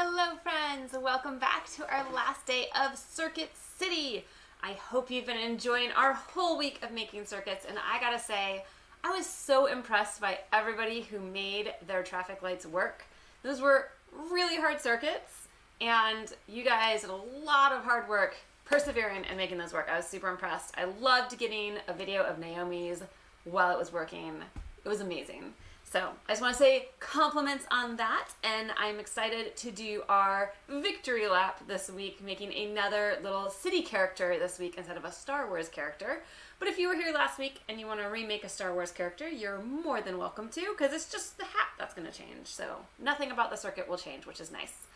Hello friends, welcome back to our last day of Circuit City. I hope you've been enjoying our whole week of making circuits, and I gotta say, I was so impressed by everybody who made their traffic lights work. Those were really hard circuits, and you guys did a lot of hard work persevering and making those work. I was super impressed. I loved getting a video of Naomi's while it was working. It was amazing. So I just want to say compliments on that, and I'm excited to do our victory lap this week, making another little city character this week instead of a Star Wars character. But if you were here last week and you want to remake a Star Wars character, you're more than welcome to, because it's just the hat that's going to change. So nothing about the circuit will change, which is nice.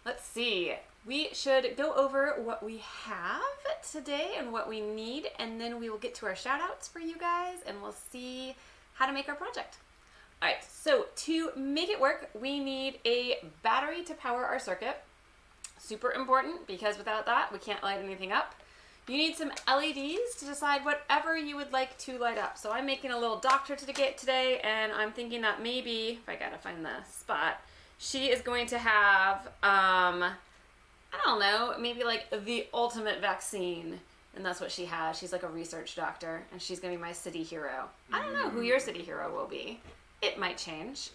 Let's see. We should go over what we have today and what we need, and then we will get to our shout outs for you guys, and we'll see how to make our project. All right, so to make it work, we need a battery to power our circuit. Super important, because without that, we can't light anything up. You need some LEDs to decide whatever you would like to light up. So I'm making a little doctor to get today, and I'm thinking that maybe, if I gotta find the spot, she is going to have, I don't know, maybe like the ultimate vaccine. And that's what she has. She's like a research doctor, and she's going to be my city hero. I don't know who your city hero will be. It might change.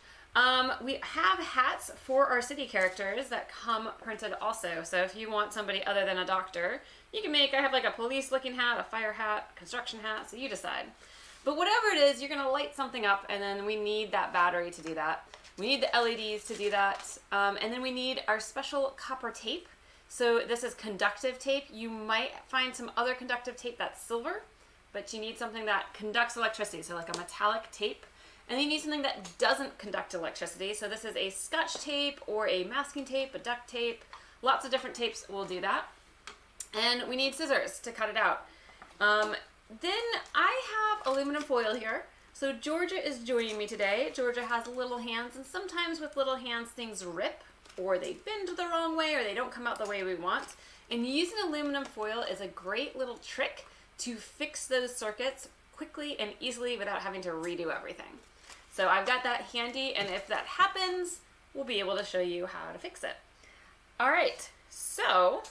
We have hats for our city characters that come printed also. So if you want somebody other than a doctor, you can make, I have like a police looking hat, a fire hat, construction hat, so you decide. But whatever it is, you're going to light something up, and then we need that battery to do that. We need the LEDs to do that. And then we need our special copper tape. So this is conductive tape. You might find some other conductive tape that's silver, but you need something that conducts electricity, so like a metallic tape. And then you need something that doesn't conduct electricity. So this is a Scotch tape or a masking tape, a duct tape. Lots of different tapes will do that. And we need scissors to cut it out. Then I have aluminum foil here. So Georgia is joining me today. Georgia has little hands, and sometimes with little hands things rip, or they bend the wrong way, or they don't come out the way we want. And using aluminum foil is a great little trick to fix those circuits quickly and easily without having to redo everything. So I've got that handy, and if that happens, we'll be able to show you how to fix it. All right, so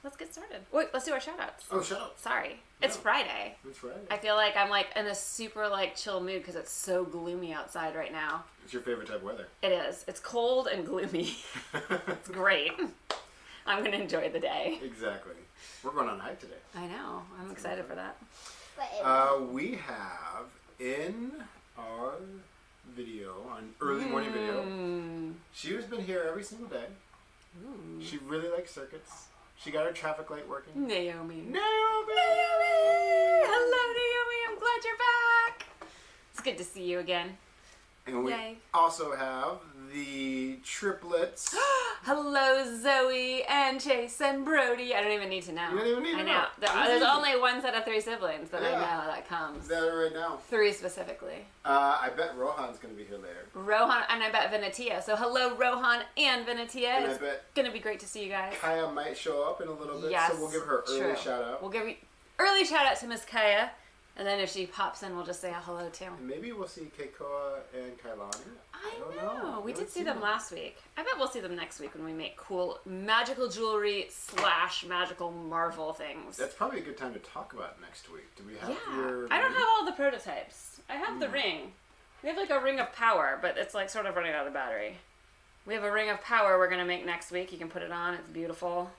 let's get started. Wait, let's do our shout outs. Oh, shout out. Sorry. It's Friday. It's Friday. I feel like I'm like in a super like chill mood because it's so gloomy outside right now. It's your favorite type of weather. It is. It's cold and gloomy. It's great. I'm going to enjoy the day. Exactly. We're going on a hike today. I know. I'm excited for that. We have in our video, on early morning video, she has been here every single day. Ooh. She really likes circuits. She got her traffic light working. Naomi. Naomi! Hello, Naomi. I'm glad you're back. It's good to see you again. And we Yay. also have the triplets. Hello, Zoe and Chase and Brody. I don't even need to know. You don't even need to know. There's only one set of three siblings that I know that comes. That right now. Three specifically. I bet Rohan's going to be here later. Rohan, and I bet Venetia. So hello, Rohan and Venetia. And it's going to be great to see you guys. Kaya might show up in a little bit, yes, so we'll give her early shout out. We'll give you early shout out to Miss Kaya. And then if she pops in, we'll just say a hello too. And maybe we'll see Keikoa and Kailani. I don't know. We did see them last week. I bet we'll see them next week when we make cool magical jewelry / magical Marvel things. That's probably a good time to talk about next week. Do we have your... I don't have all the prototypes. I have the ring. We have like a ring of power, but it's like sort of running out of battery. We have a ring of power we're going to make next week. You can put it on. It's beautiful.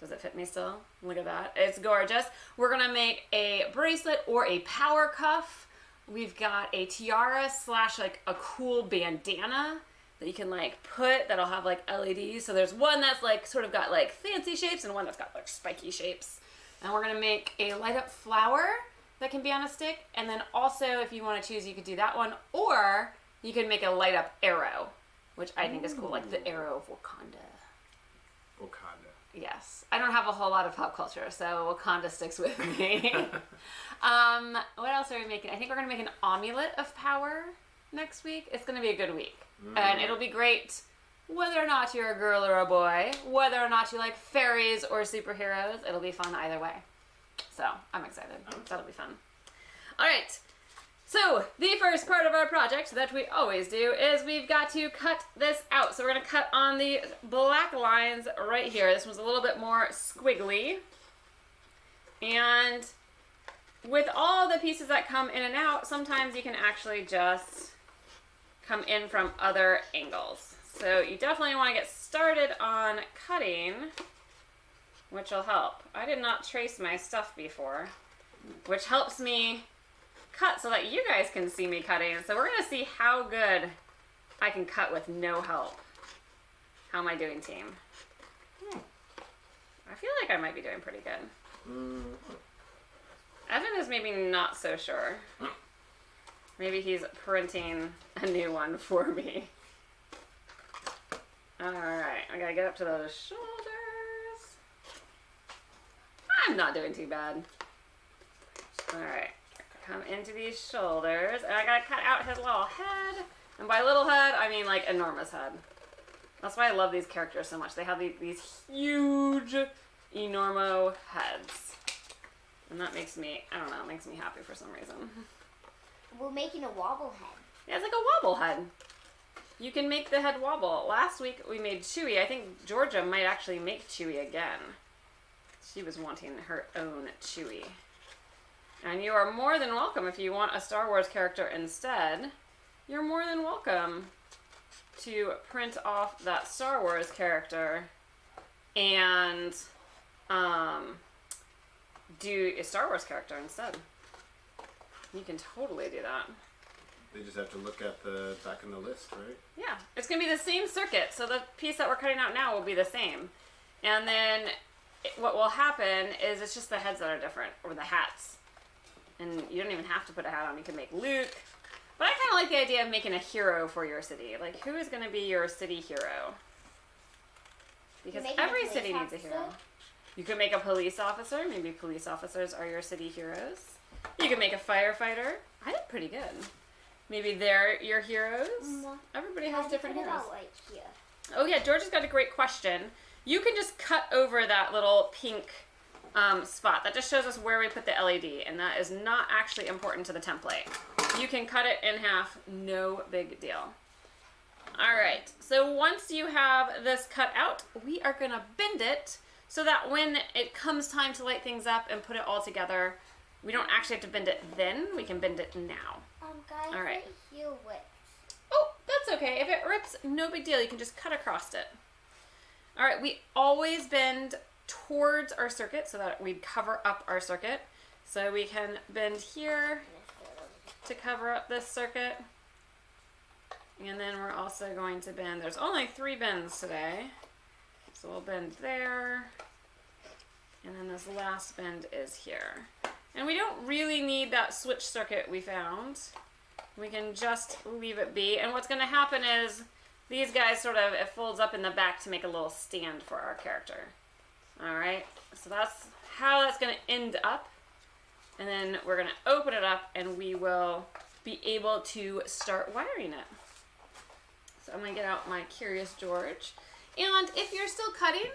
Does it fit me still? Look at that. It's gorgeous. We're going to make a bracelet or a power cuff. We've got a tiara / like a cool bandana that you can like put that'll have like LEDs. So there's one that's like sort of got like fancy shapes and one that's got like spiky shapes. And we're going to make a light up flower that can be on a stick. And then also if you want to choose, you could do that one. Or you can make a light up arrow, which I think is cool. Like the arrow of Wakanda. Wakanda. Yes. I don't have a whole lot of pop culture, so Wakanda sticks with me. What else are we making? I think we're going to make an amulet of power next week. It's going to be a good week. And it'll be great whether or not you're a girl or a boy, whether or not you like fairies or superheroes. It'll be fun either way. So I'm excited. That'll be fun. All right. So the first part of our project that we always do is we've got to cut this out. So we're going to cut on the black lines right here. This one's a little bit more squiggly. And with all the pieces that come in and out, sometimes you can actually just come in from other angles. So you definitely want to get started on cutting, which will help. I did not trace my stuff before, which helps me cut so that you guys can see me cutting. So we're going to see how good I can cut with no help. How am I doing, team? I feel like I might be doing pretty good. Evan is maybe not so sure. Maybe he's printing a new one for me. Alright, I gotta get up to those shoulders. I'm not doing too bad. Alright, come into these shoulders, and I gotta cut out his little head. And by little head, I mean like enormous head. That's why I love these characters so much. They have these huge, enormo heads. And that makes me, I don't know, it makes me happy for some reason. We're making a wobble head. Yeah, it's like a wobble head. You can make the head wobble. Last week we made Chewie. I think Georgia might actually make Chewie again. She was wanting her own Chewie. And you are more than welcome, if you want a Star Wars character instead, you're more than welcome to print off that Star Wars character and do a Star Wars character instead. You can totally do that. They just have to look at the back in the list, right? Yeah, it's going to be the same circuit, so the piece that we're cutting out now will be the same. And then what will happen is it's just the heads that are different, or the hats. And you don't even have to put a hat on. You can make Luke. But I kind of like the idea of making a hero for your city. Like, who is going to be your city hero? Because every city needs a hero. You could make a police officer. Maybe police officers are your city heroes. You could make a firefighter. I did pretty good. Maybe they're your heroes. Everybody has different heroes. Right here? Oh yeah, George has got a great question. You can just cut over that little pink spot. That just shows us where we put the LED, and that is not actually important to the template. You can cut it in half, no big deal. Alright, so once you have this cut out, we are going to bend it so that when it comes time to light things up and put it all together, we don't actually have to bend it then, we can bend it now. Guys, all right. You whip. Oh, that's okay. If it rips, no big deal. You can just cut across it. All right, we always bend towards our circuit so that we cover up our circuit. So we can bend here to cover up this circuit. And then we're also going to bend, there's only 3 bends today. So we'll bend there. And then this last bend is here. And we don't really need that switch circuit we found. We can just leave it be. And what's going to happen is these guys sort of, it folds up in the back to make a little stand for our character. Alright, so that's how that's going to end up. And then we're going to open it up and we will be able to start wiring it. So I'm going to get out my Curious George. And if you're still cutting,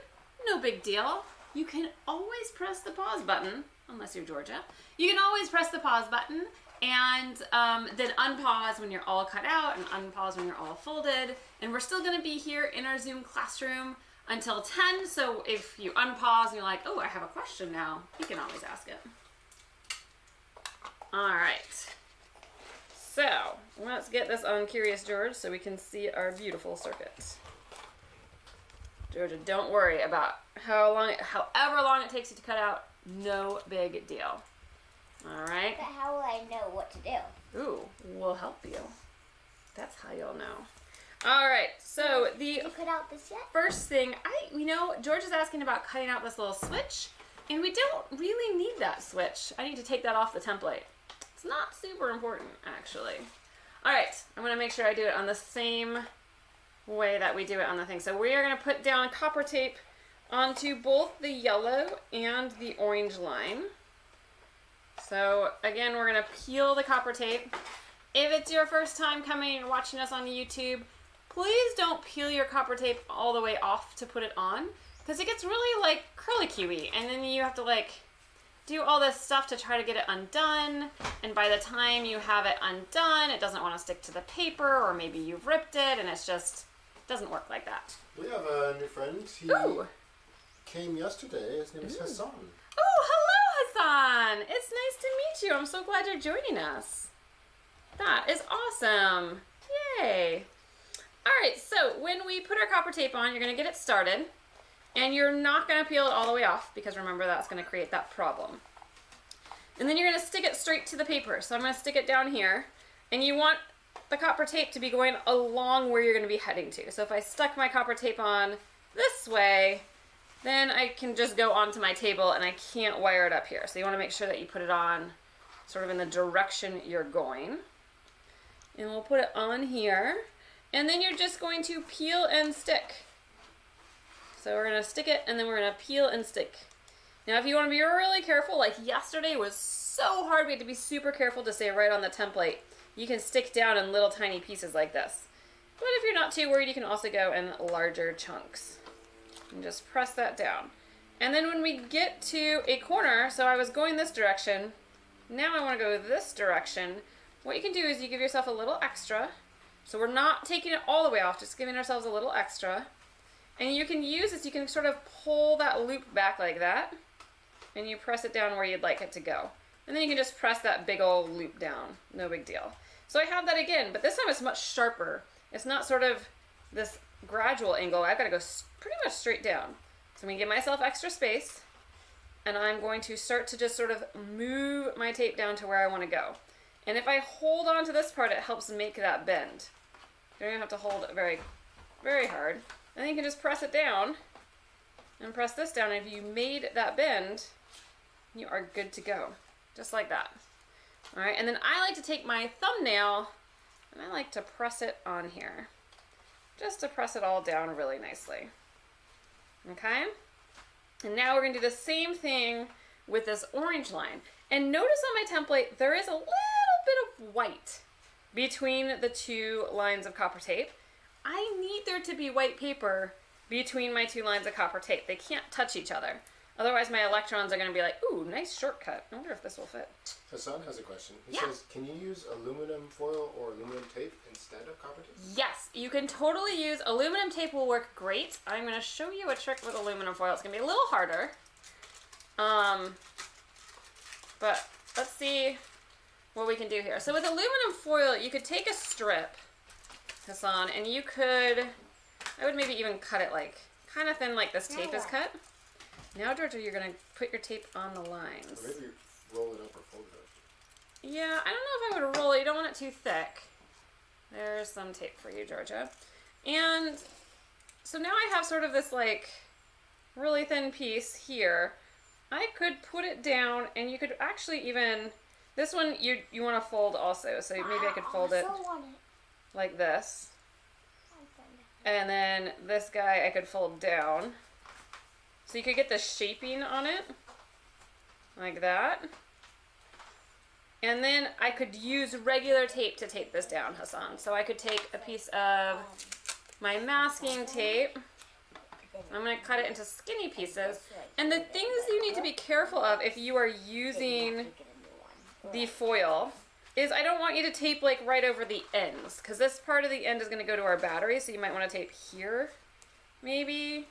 no big deal. You can always press the pause button, unless you're Georgia. You can always press the pause button and then unpause when you're all cut out and unpause when you're all folded. And we're still going to be here in our Zoom classroom until 10. So if you unpause and you're like, oh, I have a question now, you can always ask it. All right. So let's get this on Curious George so we can see our beautiful circuit. Georgia, don't worry about however long it takes you to cut out. No big deal. All right. But how will I know what to do? Ooh, we'll help you. That's how you'll know. All right. So the Did you cut out this yet? first thing, George is asking about cutting out this little switch, and we don't really need that switch. I need to take that off the template. It's not super important, actually. All right. I'm going to make sure I do it on the same way that we do it on the thing. So we are going to put down copper tape onto both the yellow and the orange line. So again, we're going to peel the copper tape. If it's your first time coming and watching us on YouTube, please don't peel your copper tape all the way off to put it on, because it gets really like curly-cuey, and then you have to like do all this stuff to try to get it undone, and by the time you have it undone, it doesn't want to stick to the paper, or maybe you've ripped it and it's just doesn't work like that. We have a new friend. He came yesterday. His name is Hassan. Oh, hello, Hassan. It's nice to meet you. I'm so glad you're joining us. That is awesome. Yay. All right, so when we put our copper tape on, you're going to get it started, and you're not going to peel it all the way off because remember that's going to create that problem. And then you're going to stick it straight to the paper. So I'm going to stick it down here, and you want the copper tape to be going along where you're going to be heading to. So if I stuck my copper tape on this way, then I can just go onto my table and I can't wire it up here. So you want to make sure that you put it on sort of in the direction you're going. And we'll put it on here. And then you're just going to peel and stick. So we're going to stick it and then we're going to peel and stick. Now if you want to be really careful, like yesterday was so hard, we had to be super careful to stay right on the template. You can stick down in little tiny pieces like this. But if you're not too worried, you can also go in larger chunks. And just press that down. And then when we get to a corner, so I was going this direction, now I want to go this direction. What you can do is you give yourself a little extra. So we're not taking it all the way off, just giving ourselves a little extra. And you can use this, you can sort of pull that loop back like that. And you press it down where you'd like it to go. And then you can just press that big old loop down. No big deal. So I have that again, but this time it's much sharper. It's not sort of this gradual angle. I've got to go pretty much straight down. So I'm going to give myself extra space, and I'm going to start to just sort of move my tape down to where I want to go. And if I hold on to this part, it helps make that bend. You don't have to hold it very, very hard. And then you can just press it down and press this down. And if you made that bend, you are good to go. Just like that. All right, and then I like to take my thumbnail and I like to press it on here. Just to press it all down really nicely. Okay? And now we're going to do the same thing with this orange line. And notice on my template, there is a little bit of white between the two lines of copper tape. I need there to be white paper between my two lines of copper tape. They can't touch each other. Otherwise, my electrons are going to be like, ooh, nice shortcut. I wonder if this will fit. Hassan has a question. He says, can you use aluminum foil or aluminum tape instead of copper tape? Yes, you can totally use aluminum tape. Will work great. I'm going to show you a trick with aluminum foil. It's going to be a little harder. But let's see what we can do here. So with aluminum foil, you could take a strip, Hassan, and you could, I would maybe even cut it like, kind of thin like this tape is cut. Now, Georgia, you're going to put your tape on the lines. Or maybe roll it up or fold it up. Yeah, I don't know if I would roll it. You don't want it too thick. There's some tape for you, Georgia. And so now I have sort of this like really thin piece here. I could put it down and you could actually even, this one you want to fold also. So maybe I could fold it like this. And then this guy I could fold down. So you could get the shaping on it, like that. And then I could use regular tape to tape this down, Hassan. So I could take a piece of my masking tape. I'm going to cut it into skinny pieces. And the things you need to be careful of if you are using the foil is I don't want you to tape like right over the ends, because this part of the end is going to go to our battery, so you might want to tape here, maybe.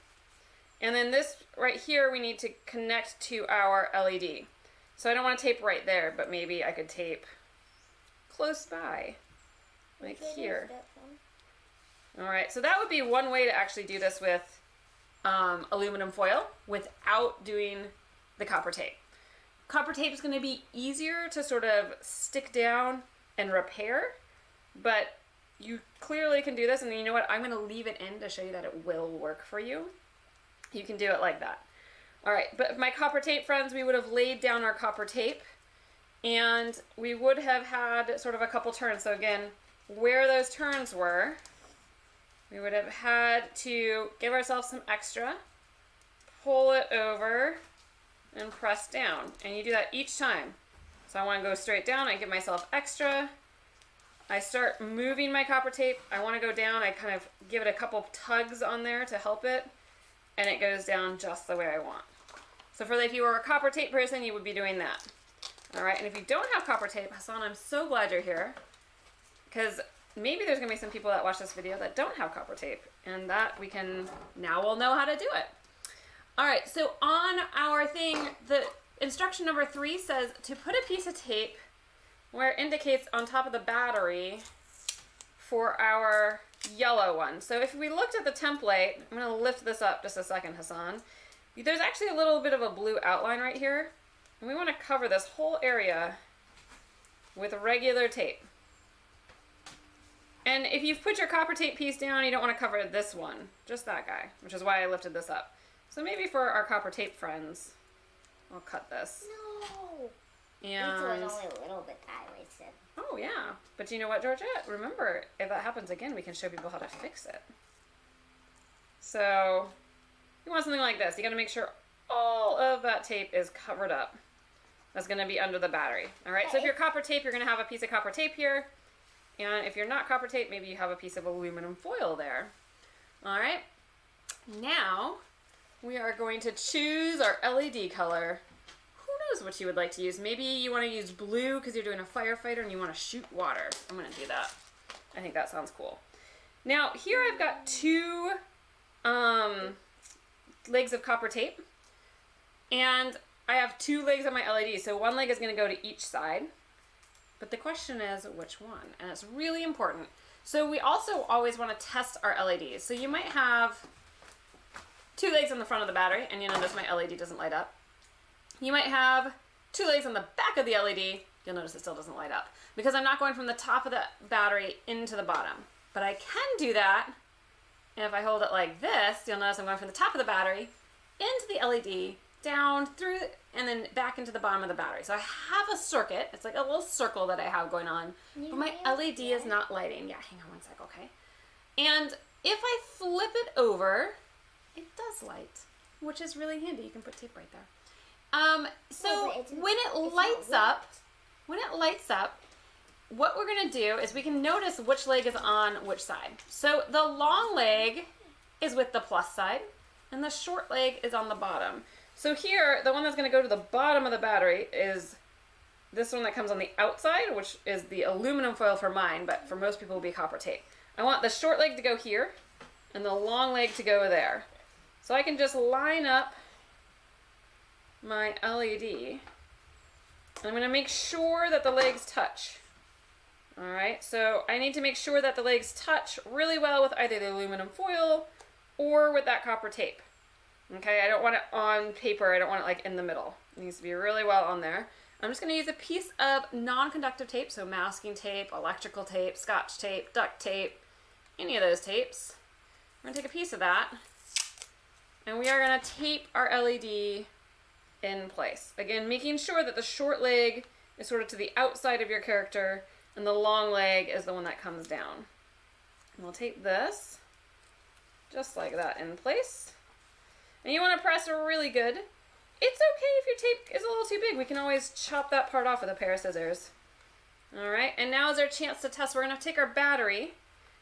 And then this right here we need to connect to our LED. So I don't want to tape right there, but maybe I could tape close by, like here. All right, so that would be one way to actually do this with aluminum foil without doing the copper tape. Copper tape is going to be easier to sort of stick down and repair, but you clearly can do this. And you know what? I'm going to leave it in to show you that it will work for you. You can do it like that. All right, but my copper tape friends, we would have laid down our copper tape and we would have had sort of a couple turns. So again, where those turns were, we would have had to give ourselves some extra, pull it over, and press down. And you do that each time. So I want to go straight down, I give myself extra. I start moving my copper tape. I want to go down, I kind of give it a couple tugs on there to help it. And it goes down just the way I want. So for if you were a copper tape person, you would be doing that. All right, and if you don't have copper tape, Hassan, I'm so glad you're here, because maybe there's gonna be some people that watch this video that don't have copper tape, and that now we'll know how to do it. All right, so on our thing, the instruction number 3 says to put a piece of tape where it indicates on top of the battery for our yellow one. So if we looked at the template, I'm gonna lift this up just a second, Hassan. There's actually a little bit of a blue outline right here, and we wanna cover this whole area with regular tape. And if you've put your copper tape piece down, you don't wanna cover this one, just that guy, which is why I lifted this up. So maybe for our copper tape friends, I'll cut this. No. And This was only a little bit dilated. oh yeah, but you know what, Georgette? Remember, if that happens again, we can show people how to fix it. So you want something like this. You got to make sure all of that tape is covered up. That's going to be under the battery. All right. So if you're copper tape, you're going to have a piece of copper tape here, and if you're not copper tape, maybe you have a piece of aluminum foil there. All right. Now we are going to choose our LED color. Who knows what you would like to use? Maybe you want to use blue because you're doing a firefighter and you want to shoot water. I'm going to do that. I think that sounds cool. Now here I've got 2 legs of copper tape, and I have 2 legs of my LED. So one leg is going to go to each side, but the question is which one, and it's really important. So we also always want to test our LEDs. So you might have 2 legs on the front of the battery, and you notice my LED doesn't light up. You might have 2 legs on the back of the LED. You'll notice it still doesn't light up because I'm not going from the top of the battery into the bottom. But I can do that, and if I hold it like this, you'll notice I'm going from the top of the battery into the LED, down through, and then back into the bottom of the battery. So I have a circuit. It's like a little circle that I have going on, but my LED is not lighting. Yeah, hang on one sec, okay? And if I flip it over, it does light, which is really handy. You can put tape right there. So when it lights up, what we're gonna do is we can notice which leg is on which side. So the long leg is with the plus side, and the short leg is on the bottom. So here, the one that's gonna go to the bottom of the battery is this one that comes on the outside, which is the aluminum foil for mine, but for most people will be copper tape. I want the short leg to go here, and the long leg to go there. So I can just line up my LED. I'm going to make sure that the legs touch. All right, so I need to make sure that the legs touch really well with either the aluminum foil or with that copper tape. Okay, I don't want it on paper. I don't want it like in the middle. It needs to be really well on there. I'm just going to use a piece of non-conductive tape, so masking tape, electrical tape, scotch tape, duct tape, any of those tapes. We're going to take a piece of that, and we are going to tape our LED in place. Again, making sure that the short leg is sort of to the outside of your character and the long leg is the one that comes down. And we'll tape this just like that in place. And you want to press really good. It's okay if your tape is a little too big. We can always chop that part off with a pair of scissors. All right, and now is our chance to test. We're going to take our battery,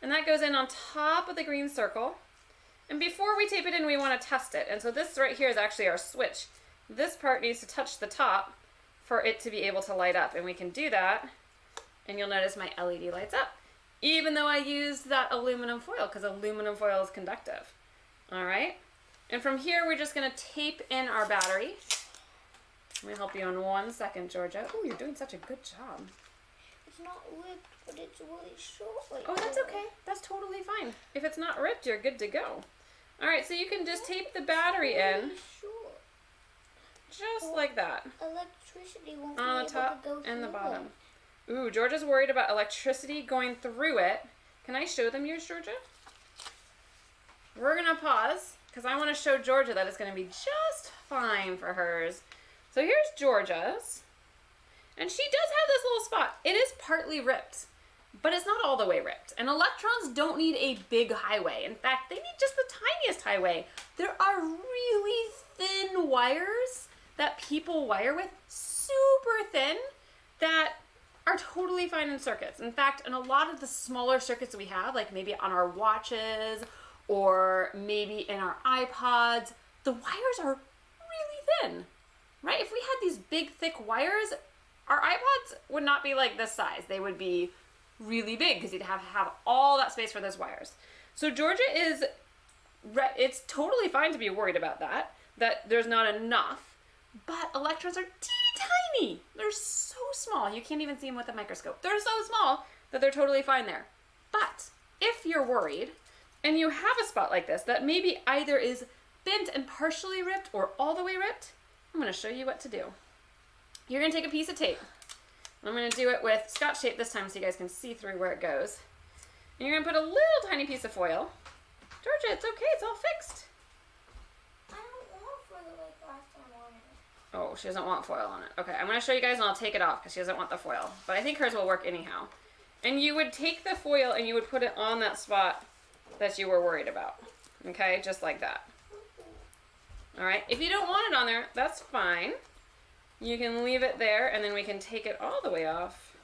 and that goes in on top of the green circle. And before we tape it in, we want to test it. And so this right here is actually our switch. This part needs to touch the top for it to be able to light up. And we can do that, and you'll notice my LED lights up, even though I used that aluminum foil, because aluminum foil is conductive. All right, and from here, we're just gonna tape in our battery. Let me help you in 1 second, Georgia. Oh, you're doing such a good job. It's not ripped, but it's really short. Like Oh, that's okay. That's totally fine. If it's not ripped, you're good to go. All right, so you can just tape the battery in, Really short. just like that, Electricity won't be on able the top to go and the through bottom. it. Ooh, Georgia's worried about electricity going through it. Can I show them yours, Georgia? We're gonna pause, because I want to show Georgia that it's gonna be just fine for hers. So here's Georgia's. And she does have this little spot. It is partly ripped, but it's not all the way ripped. And electrons don't need a big highway. In fact, they need just the tiniest highway. There are really thin wires that people wire with, super thin, that are totally fine in circuits. In fact, in a lot of the smaller circuits we have, like maybe on our watches or maybe in our iPods, the wires are really thin, right? If we had these big, thick wires, our iPods would not be like this size. They would be really big because you'd have all that space for those wires. So Georgia it's totally fine to be worried about that there's not enough, but electrons are teeny tiny. They're so small. You can't even see them with a microscope. They're so small that they're totally fine there. But if you're worried and you have a spot like this that maybe either is bent and partially ripped or all the way ripped, I'm going to show you what to do. You're going to take a piece of tape. I'm going to do it with Scotch tape this time so you guys can see through where it goes. And you're going to put a little tiny piece of foil. Georgia, it's okay. It's all fixed. I don't want foil like last time on it. Oh, she doesn't want foil on it. Okay, I'm going to show you guys and I'll take it off because she doesn't want the foil. But I think hers will work anyhow. And you would take the foil and you would put it on that spot that you were worried about. Okay, just like that. All right, if you don't want it on there, that's fine. You can leave it there and then we can take it all the way off.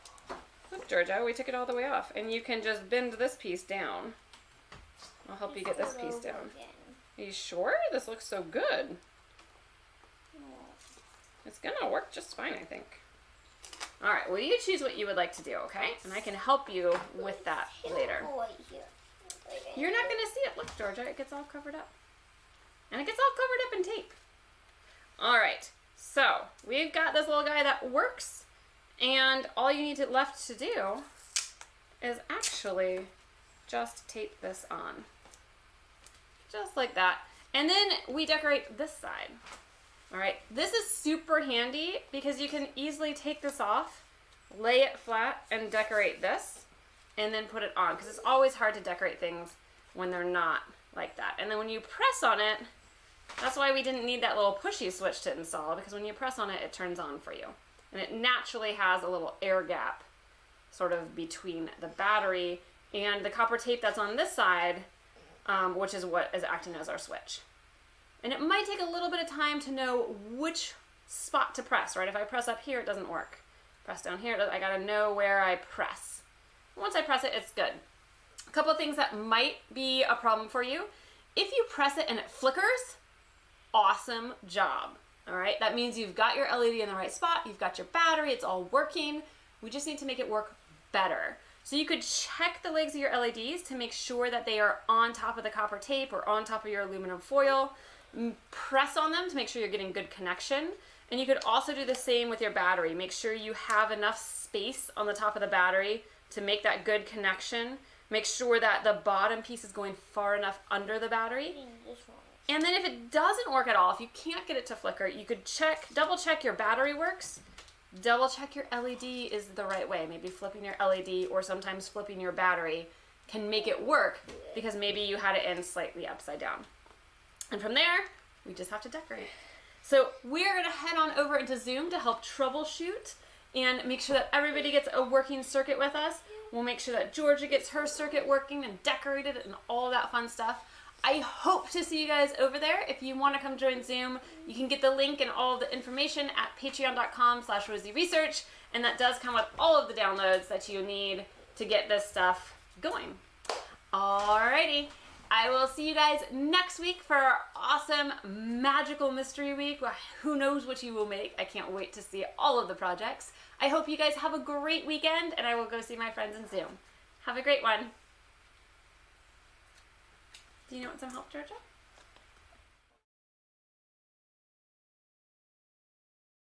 Look, Georgia, we took it all the way off. And you can just bend this piece down. I'll help you get this piece down. Are you sure? This looks so good. It's gonna work just fine, I think. All right, well, you choose what you would like to do, okay? And I can help you with that later. You're not gonna see it. Look, Georgia, it gets all covered up. And it gets all covered up in tape. All right, so we've got this little guy that works, and all you need left to do is actually just tape this on. Just like that. And then we decorate this side. All right, this is super handy because you can easily take this off, lay it flat, and decorate this, and then put it on, because it's always hard to decorate things when they're not like that. And then when you press on it, that's why we didn't need that little pushy switch to install, because when you press on it, it turns on for you. And it naturally has a little air gap sort of between the battery and the copper tape that's on this side, which is what is acting as our switch. And it might take a little bit of time to know which spot to press, right? If I press up here, it doesn't work. Press down here, I gotta know where I press. Once I press it, it's good. A couple of things that might be a problem for you. If you press it and it flickers, awesome job, all right? That means you've got your LED in the right spot, you've got your battery, it's all working. We just need to make it work better. So you could check the legs of your LEDs to make sure that they are on top of the copper tape or on top of your aluminum foil. Press on them to make sure you're getting good connection. And you could also do the same with your battery. Make sure you have enough space on the top of the battery to make that good connection. Make sure that the bottom piece is going far enough under the battery. And then if it doesn't work at all, if you can't get it to flicker, you could double check your battery works. Double check your LED is the right way. Maybe flipping your LED or sometimes flipping your battery can make it work because maybe you had it in slightly upside down. And from there, we just have to decorate. So we're gonna head on over into Zoom to help troubleshoot and make sure that everybody gets a working circuit with us. We'll make sure that Georgia gets her circuit working and decorated and all that fun stuff. I hope to see you guys over there. If you want to come join Zoom, you can get the link and all of the information at patreon.com/rosieresearch, and that does come with all of the downloads that you need to get this stuff going. Alrighty, I will see you guys next week for our awesome magical mystery week. Who knows what you will make? I can't wait to see all of the projects. I hope you guys have a great weekend, and I will go see my friends in Zoom. Have a great one. Do you want some help, Georgia?